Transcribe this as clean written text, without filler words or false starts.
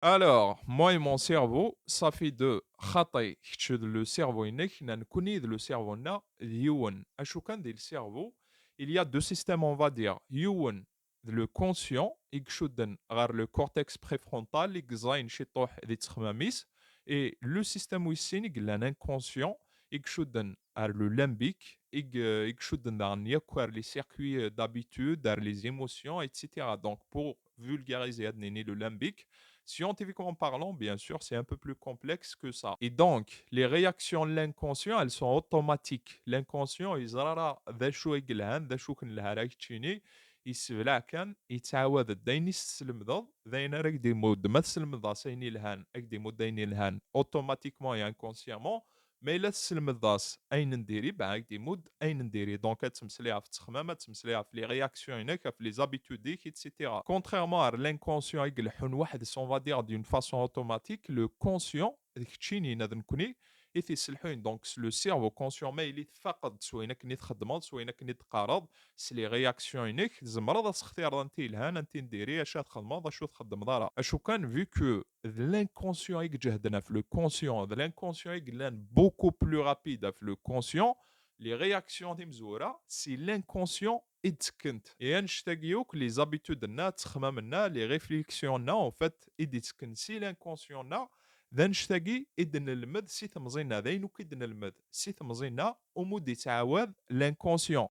Alors, moi et mon cerveau, ça fait de خطي كتشد le cerveau إنك نكونيد le cerveau نا يون. أشو كان دي le cerveau, il y a deux systèmes, on va dire. يون le conscient, يكشودن غير le cortex préfrontal, يكزاين شي طوح ذي تخماميس. Et le système ويسينيك l'inconscient, يكشودن غير le limbique, يكشودن دان يكوار les circuits d'habitude, دار les émotions, etc. Donc, pour vulgariser هاد le limbique, scientifiquement parlant, bien sûr, c'est un peu plus complexe que ça. Et donc, les réactions de l'inconscient, elles sont automatiques. L'inconscient, يزرى ذا شو يقلهن ذا شو كنلها راك تشيني يسبلع كان يتعاود داين يستلمذ داين راك دي مود ما تسلمذ سيني لهان راك دي مود داين لهان اوتوماتيكمون et inconsciemment. ما إلا تسلمذاس أين نديري بعد دي مود أين نديري دونك تمسليها في التخمامة تمسليها في لي رياكسيون هناك في لي زابيتود ديك etc. Contrairement à l'inconscient يقلحون واحد on va dire d'une façon automatique, le conscient ديك تشيني ناد نكوني يتسلحون دونك لو سيرفو كونسيون ما يلي تفقد سوينا كني تخدمض سوينا كني تقارض سي لي رياكسيون هناك زمرض اختيار انت لهان انت نديري اش تخدمض اش تخدم ضرا اشو كان vu que l'inconscient يجهدنا في le conscient de l'inconscient يقلان beaucoup plus rapide في le conscient les réactions دي مزوره سي l'inconscient اتسكنت يعني نشتاقيوك لي زابيتود نا تخمامنا لي ريفليكسيون نا en fait يتسكن سي l'inconscient نا ذا نشتاقي إذن المد سي تمزينا ذاين وكيدن المد سي تمزينا ومود يتعاود l'inconscient